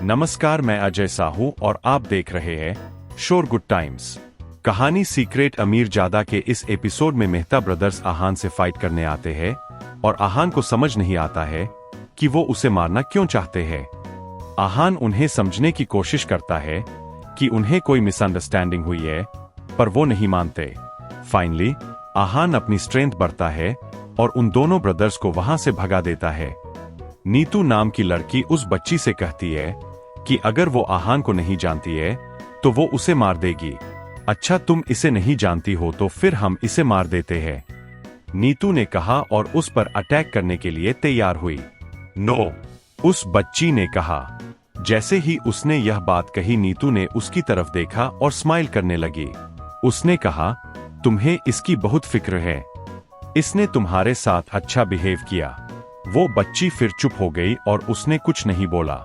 नमस्कार, मैं अजय साहू और आप देख रहे हैं शोर गुड टाइम्स। कहानी सीक्रेट अमीरजादा के इस एपिसोड में मेहता ब्रदर्स आहान से फाइट करने आते हैं और आहान को समझ नहीं आता है कि वो उसे मारना क्यों चाहते हैं। आहान उन्हें समझने की कोशिश करता है कि उन्हें कोई मिसअंडरस्टैंडिंग हुई है, पर वो नहीं मानते। फाइनली आहान अपनी स्ट्रेंथ बढ़ता है और उन दोनों ब्रदर्स को वहां से भगा देता है। नीतू नाम की लड़की उस बच्ची से कहती है कि अगर वो आहान को नहीं जानती है तो वो उसे मार देगी। अच्छा, तुम इसे नहीं जानती हो तो फिर हम इसे मार देते हैं, नीतू ने कहा और उस पर अटैक करने के लिए तैयार हुई। नो, उस बच्ची ने कहा। जैसे ही उसने यह बात कही, नीतू ने उसकी तरफ देखा और स्माइल करने लगी। उसने कहा, तुम्हें इसकी बहुत फिक्र है, इसने तुम्हारे साथ अच्छा बिहेव किया। वो बच्ची फिर चुप हो गई और उसने कुछ नहीं बोला।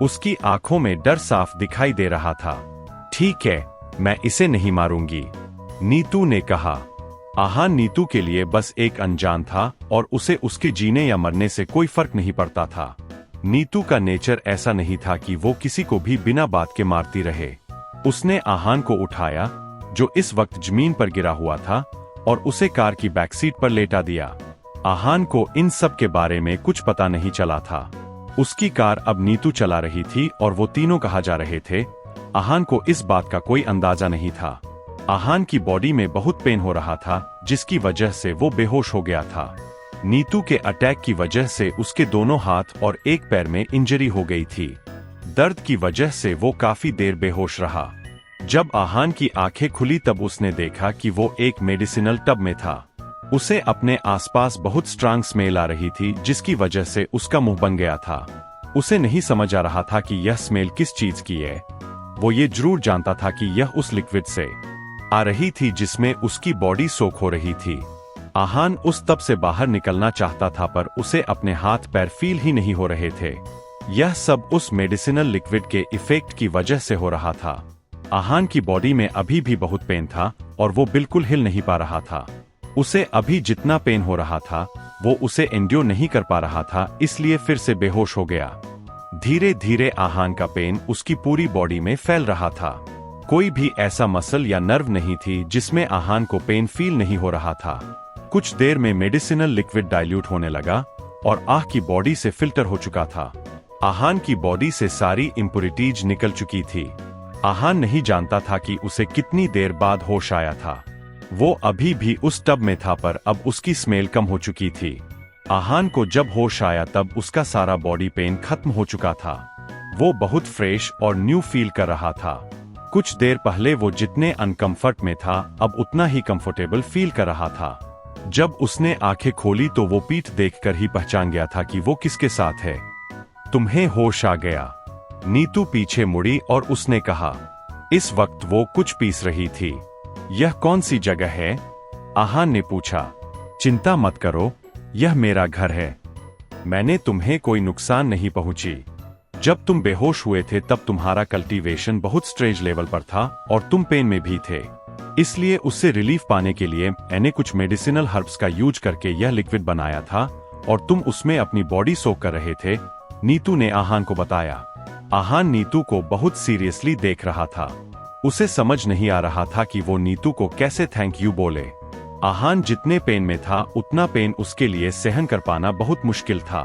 उसकी आंखों में डर साफ दिखाई दे रहा था। ठीक है, मैं इसे नहीं मारूंगी, नीतू ने कहा। आहान नीतू के लिए बस एक अनजान था और उसे उसके जीने या मरने से कोई फर्क नहीं पड़ता था। नीतू का नेचर ऐसा नहीं था कि वो किसी को भी बिना बात के मारती रहे। उसने आहान को उठाया, जो इस वक्त जमीन पर गिरा हुआ था, और उसे कार की बैकसीट पर लेटा दिया। आहान को इन सब के बारे में कुछ पता नहीं चला था। उसकी कार अब नीतू चला रही थी और वो तीनों कहाँ जा रहे थे, आहान को इस बात का कोई अंदाजा नहीं था। आहान की बॉडी में बहुत पेन हो रहा था, जिसकी वजह से वो बेहोश हो गया था। नीतू के अटैक की वजह से उसके दोनों हाथ और एक पैर में इंजरी हो गई थी। दर्द की वजह से वो काफी देर बेहोश रहा। जब आहान की आंखें खुली तब उसने देखा कि वो एक मेडिसिनल टब में था। उसे अपने आसपास बहुत स्ट्रांग स्मेल आ रही थी, जिसकी वजह से उसका मुंह बन गया था। उसे नहीं समझ आ रहा था कि यह स्मेल किस चीज की है। वो ये जरूर जानता था कि यह उस लिक्विड से आ रही थी जिसमें उसकी बॉडी सोख हो रही थी। आहान उस तब से बाहर निकलना चाहता था, पर उसे अपने हाथ पैर फील ही नहीं हो रहे थे। यह सब उस मेडिसिनल लिक्विड के इफेक्ट की वजह से हो रहा था। आहान की बॉडी में अभी भी बहुत पेन था और वो बिल्कुल हिल नहीं पा रहा था। उसे अभी जितना पेन हो रहा था वो उसे एंड्योर नहीं कर पा रहा था, इसलिए फिर से बेहोश हो गया। धीरे धीरे आहान का पेन उसकी पूरी बॉडी में फैल रहा था। कोई भी ऐसा मसल या नर्व नहीं थी जिसमें आहान को पेन फील नहीं हो रहा था। कुछ देर में मेडिसिनल लिक्विड डाइल्यूट होने लगा और आह की बॉडी से फिल्टर हो चुका था। आहान की बॉडी से सारी इम्प्योरिटीज निकल चुकी थी। आहान नहीं जानता था कि उसे कितनी देर बाद होश आया था। वो अभी भी उस टब में था, पर अब उसकी स्मेल कम हो चुकी थी। आहान को जब होश आया तब उसका सारा बॉडी पेन खत्म हो चुका था। वो बहुत फ्रेश और न्यू फील कर रहा था। कुछ देर पहले वो जितने अनकंफर्ट में था, अब उतना ही कंफर्टेबल फील कर रहा था। जब उसने आंखें खोली तो वो पीठ देखकर ही पहचान गया था कि वो किसके साथ है। तुम्हें होश आ गया, नीतू पीछे मुड़ी और उसने कहा। इस वक्त वो कुछ पीस रही थी। यह कौन सी जगह है, आहान ने पूछा। चिंता मत करो, यह मेरा घर है। मैंने तुम्हें कोई नुकसान नहीं पहुंची। जब तुम बेहोश हुए थे तब तुम्हारा कल्टीवेशन बहुत स्ट्रेज लेवल पर था और तुम पेन में भी थे, इसलिए उससे रिलीफ पाने के लिए मैंने कुछ मेडिसिनल हर्ब्स का यूज करके यह लिक्विड बनाया था और तुम उसमें अपनी बॉडी सोक कर रहे थे, नीतू ने आहान को बताया। आहान नीतू को बहुत सीरियसली देख रहा था। उसे समझ नहीं आ रहा था कि वो नीतू को कैसे थैंक यू बोले। आहान जितने पेन में था उतना पेन उसके लिए सहन कर पाना बहुत मुश्किल था।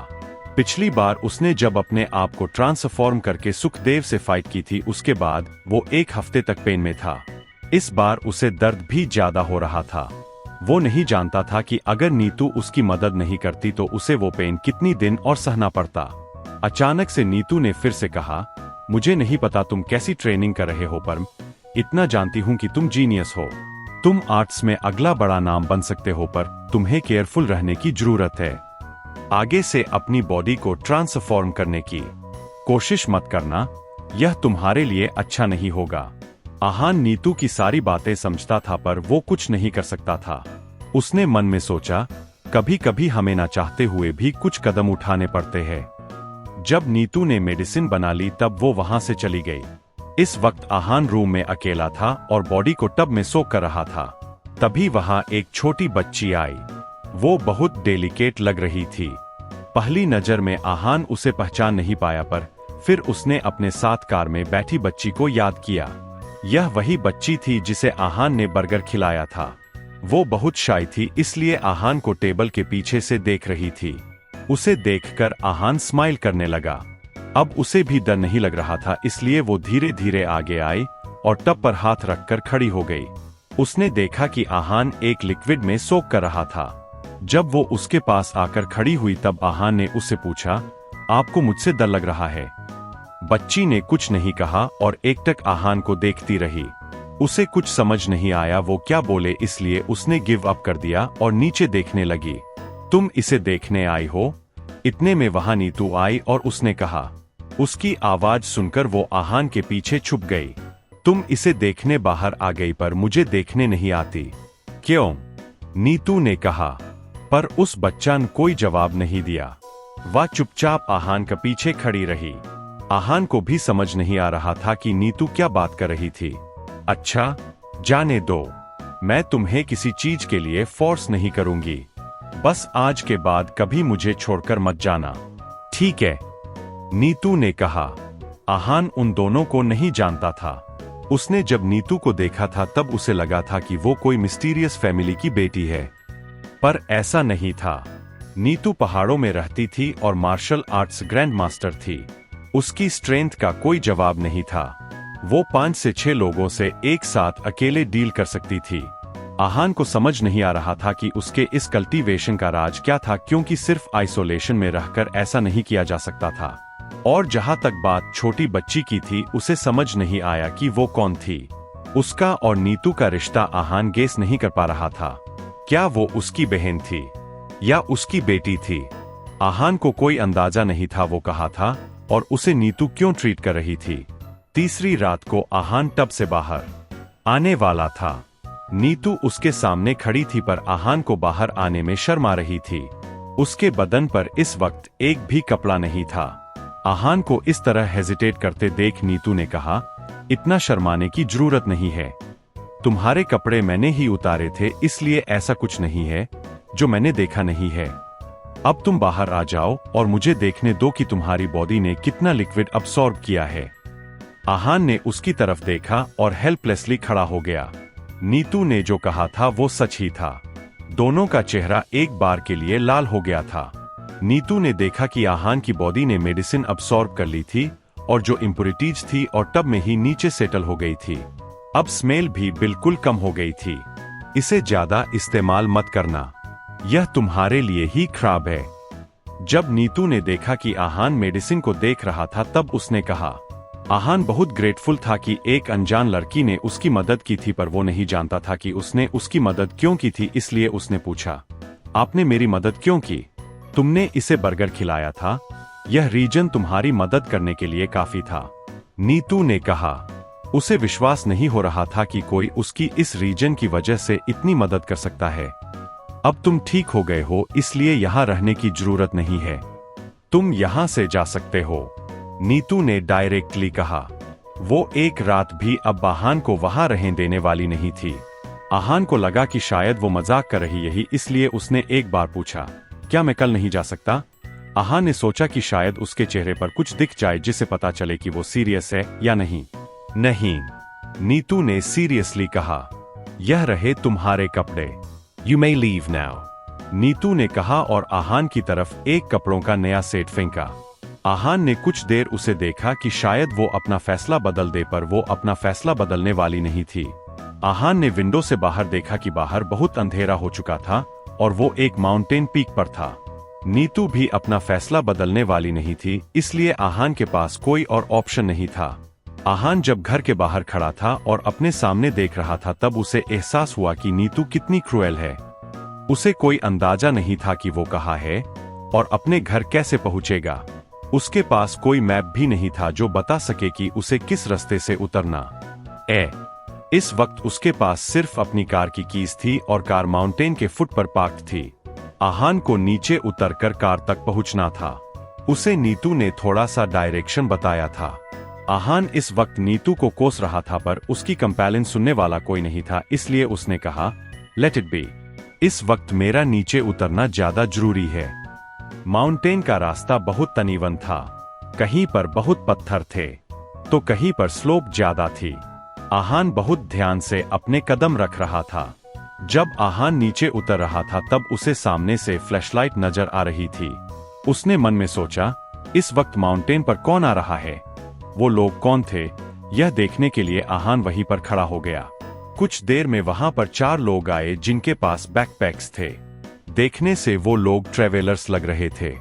पिछली बार उसने जब अपने आप को ट्रांसफॉर्म करके सुखदेव से फाइट की थी, उसके बाद वो एक हफ्ते तक पेन में था। इस बार उसे दर्द भी ज्यादा हो रहा था। वो नहीं जानता था कि अगर नीतू उसकी मदद नहीं करती तो उसे वो पेन कितनी दिन और सहना पड़ता। अचानक से नीतू ने फिर से कहा, मुझे नहीं पता तुम कैसी ट्रेनिंग कर रहे हो, पर इतना जानती हूँ कि तुम जीनियस हो। तुम आर्ट्स में अगला बड़ा नाम बन सकते हो, पर तुम्हें केयरफुल रहने की जरूरत है। आगे से अपनी बॉडी को ट्रांसफॉर्म करने की कोशिश मत करना, यह तुम्हारे लिए अच्छा नहीं होगा। आहान नीतू की सारी बातें समझता था, पर वो कुछ नहीं कर सकता था। उसने मन में सोचा, कभी कभी हमें ना चाहते हुए भी कुछ कदम उठाने पड़ते हैं। जब नीतू ने मेडिसिन बना ली तब वो वहां से चली गई। इस वक्त आहान रूम में अकेला था और बॉडी को टब में सोख कर रहा था। तभी वहां एक छोटी बच्ची आई। वो बहुत डेलिकेट लग रही थी। पहली नजर में आहान उसे पहचान नहीं पाया, पर फिर उसने अपने साथ कार में बैठी बच्ची को याद किया। यह वही बच्ची थी जिसे आहान ने बर्गर खिलाया था। वो बहुत शाय थी, इसलिए आहान को टेबल के पीछे से देख रही थी। उसे देखकर आहान स्माइल करने लगा। अब उसे भी डर नहीं लग रहा था, इसलिए वो धीरे धीरे आगे आई और टब पर हाथ रखकर खड़ी हो गई। उसने देखा कि आहान एक लिक्विड में सोक कर रहा था। जब वो उसके पास आकर खड़ी हुई तब आहान ने उससे पूछा, आपको मुझसे डर लग रहा है? बच्ची ने कुछ नहीं कहा और एकटक आहान को देखती रही। उसे कुछ समझ नहीं आया वो क्या बोले, इसलिए उसने गिव अप कर दिया और नीचे देखने लगी। तुम इसे देखने आई हो? इतने में वहां नीतू आई और उसने कहा। उसकी आवाज सुनकर वो आहान के पीछे छुप गई। तुम इसे देखने बाहर आ गई पर मुझे देखने नहीं आती क्यों? नीतू ने कहा। पर उस बच्चा ने कोई जवाब नहीं दिया। वह चुपचाप आहान के पीछे खड़ी रही। आहान को भी समझ नहीं आ रहा था कि नीतू क्या बात कर रही थी। अच्छा, जाने दो, मैं तुम्हें किसी चीज के लिए फोर्स नहीं करूंगी। बस आज के बाद कभी मुझे छोड़कर मत जाना, ठीक है? नीतू ने कहा। आहान उन दोनों को नहीं जानता था। उसने जब नीतू को देखा था तब उसे लगा था कि वो कोई मिस्टीरियस फैमिली की बेटी है, पर ऐसा नहीं था। नीतू पहाड़ों में रहती थी और मार्शल आर्ट्स ग्रैंड मास्टर थी। उसकी स्ट्रेंथ का कोई जवाब नहीं था। वो 5 से 6 लोगों से एक साथ अकेले डील कर सकती थी। आहान को समझ नहीं आ रहा था कि उसके इस कल्टीवेशन का राज क्या था, क्योंकि सिर्फ आइसोलेशन में रहकर ऐसा नहीं किया जा सकता था। और जहां तक बात छोटी बच्ची की थी, उसे समझ नहीं आया कि वो कौन थी। उसका और नीतू का रिश्ता आहान गेस नहीं कर पा रहा था। क्या वो उसकी बहन थी या उसकी बेटी थी? आहान को कोई अंदाजा नहीं था वो कहा था और उसे नीतू क्यों ट्रीट कर रही थी। तीसरी रात को आहान टब से बाहर आने वाला था। नीतू उसके सामने खड़ी थी पर आहान को बाहर आने में शर्मा रही थी। उसके बदन पर इस वक्त एक भी कपड़ा नहीं था। आहान को इस तरह हेजिटेट करते देख नीतू ने कहा, इतना शर्माने की जरूरत नहीं है। तुम्हारे कपड़े मैंने ही उतारे थे, इसलिए ऐसा कुछ नहीं है जो मैंने देखा नहीं है। अब तुम बाहर आ जाओ और मुझे देखने दो कि तुम्हारी बॉडी ने कितना लिक्विड अब्सॉर्ब किया है। आहान ने उसकी तरफ देखा और हेल्पलेसली खड़ा हो गया। नीतू ने जो कहा था वो सच ही था। दोनों का चेहरा एक बार के लिए लाल हो गया था। नीतू ने देखा कि आहान की बॉडी ने मेडिसिन अब्सॉर्ब कर ली थी और जो इम्प्योरिटीज थी और टब में ही नीचे सेटल हो गई थी। अब स्मेल भी बिल्कुल कम हो गई थी। इसे ज्यादा इस्तेमाल मत करना, यह तुम्हारे लिए ही खराब है। जब नीतू ने देखा कि आहान मेडिसिन को देख रहा था तब उसने कहा। आहान बहुत ग्रेटफुल था कि एक अनजान लड़की ने उसकी मदद की थी, पर वो नहीं जानता था कि उसने उसकी मदद क्यों की थी, इसलिए उसने पूछा, आपने मेरी मदद क्यों की? तुमने इसे बर्गर खिलाया था, यह रीजन तुम्हारी मदद करने के लिए काफी था। नीतू ने कहा। उसे विश्वास नहीं हो रहा था कि कोई उसकी इस रीजन की वजह से इतनी मदद कर सकता है। अब तुम ठीक हो गए हो, इसलिए यहाँ रहने की जरूरत नहीं है, तुम यहाँ से जा सकते हो, नीतू ने डायरेक्टली कहा। वो एक रात भी अब आहान को वहां रहने देने वाली नहीं थी। आहान को लगा कि शायद वो मजाक कर रही है, इसलिए उसने एक बार पूछा, क्या मैं कल नहीं जा सकता? आहान ने सोचा कि शायद उसके चेहरे पर कुछ दिख जाए जिससे पता चले कि वो सीरियस है या नहीं। नहीं, नीतू ने सीरियसली कहा, यह रहे तुम्हारे कपड़े, you may leave now, Neetu ने कहा और आहान की तरफ एक कपड़ों का नया सेट फेंका। आहान ने कुछ देर उसे देखा कि शायद वो अपना फैसला बदल दे, पर वो अपना फैसला बदलने वाली नहीं थी। आहान ने विंडो से बाहर देखा कि बाहर बहुत अंधेरा हो चुका था और वो एक माउंटेन पीक पर था। नीतू भी अपना फैसला बदलने वाली नहीं थी, इसलिए आहान के पास कोई और ऑप्शन नहीं था। आहान जब घर के बाहर खड़ा था और अपने सामने देख रहा था तब उसे एहसास हुआ कि नीतू कितनी क्रूएल है। उसे कोई अंदाजा नहीं था कि वो कहाँ है और अपने घर कैसे पहुंचेगा। उसके पास कोई मैप भी नहीं था जो बता सके कि उसे किस रास्ते से उतरना। इस वक्त उसके पास सिर्फ अपनी कार की कीज थी और कार माउंटेन के फुट पर पार्क थी। आहान को नीचे उतरकर कार तक पहुंचना था। उसे नीतू ने थोड़ा सा डायरेक्शन बताया था। आहान इस वक्त नीतू को कोस रहा था, पर उसकी कंपेलन सुनने वाला कोई नहीं था, इसलिए उसने कहा, लेट इट बी, इस वक्त मेरा नीचे उतरना ज्यादा जरूरी है। माउंटेन का रास्ता बहुत तनीवन था। कहीं पर बहुत पत्थर थे तो कहीं पर स्लोप ज्यादा थी। आहान बहुत ध्यान से अपने कदम रख रहा था। जब आहान नीचे उतर रहा था तब उसे सामने से फ्लैशलाइट नजर आ रही थी। उसने मन में सोचा, इस वक्त माउंटेन पर कौन आ रहा है? वो लोग कौन थे? यह देखने के लिए आहान वहीं पर खड़ा हो गया। कुछ देर में वहां पर 4 लोग आए जिनके पास बैकपैक्स थे। देखने से वो लोग ट्रैवलर्स लग रहे थे।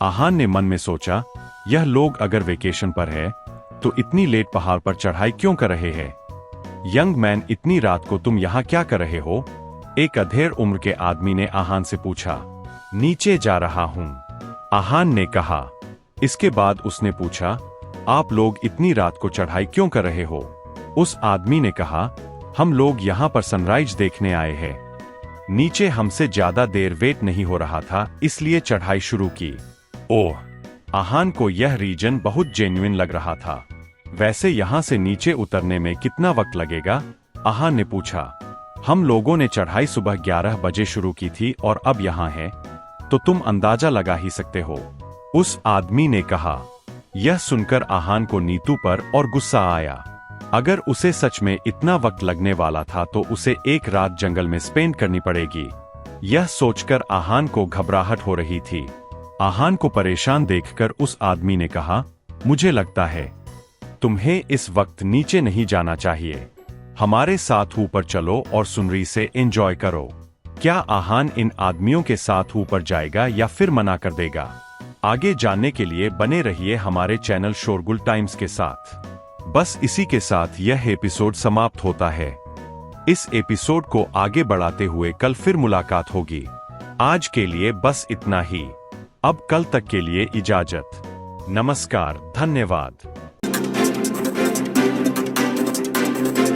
आहान ने मन में सोचा, यह लोग अगर वेकेशन पर है तो इतनी लेट पहाड़ पर चढ़ाई क्यों कर रहे हैं? यंग मैन, इतनी रात को तुम यहाँ क्या कर रहे हो? एक अधेड़ उम्र के आदमी ने आहान से पूछा। नीचे जा रहा हूँ, आहान ने कहा। इसके बाद उसने पूछा, आप लोग इतनी रात को चढ़ाई क्यों कर रहे हो? उस आदमी ने कहा, हम लोग यहाँ पर सनराइज देखने आए हैं। नीचे हमसे ज्यादा देर वेट नहीं हो रहा था, इसलिए चढ़ाई शुरू की। ओह, आहान को यह रीजन बहुत जेन्युइन लग रहा था। वैसे यहाँ से नीचे उतरने में कितना वक्त लगेगा? आहान ने पूछा। हम लोगों ने चढ़ाई सुबह 11 बजे शुरू की थी और अब यहाँ है, तो तुम अंदाजा लगा ही सकते हो, उस आदमी ने कहा। यह सुनकर आहान को नीतू पर और गुस्सा आया। अगर उसे सच में इतना वक्त लगने वाला था तो उसे एक रात जंगल में स्पेंड करनी पड़ेगी। यह सोचकर आहान को घबराहट हो रही थी। आहान को परेशान देखकर उस आदमी ने कहा, मुझे लगता है तुम्हें इस वक्त नीचे नहीं जाना चाहिए। हमारे साथ ऊपर चलो और सुनरी से एंजॉय करो। क्या आहान इन आदमियों के साथ ऊपर जाएगा या फिर मना कर देगा? आगे जानने के लिए बने रहिए हमारे चैनल शोरगुल टाइम्स के साथ। बस इसी के साथ यह एपिसोड समाप्त होता है। इस एपिसोड को आगे बढ़ाते हुए कल फिर मुलाकात होगी। आज के लिए बस इतना ही। अब कल तक के लिए इजाजत। नमस्कार, धन्यवाद।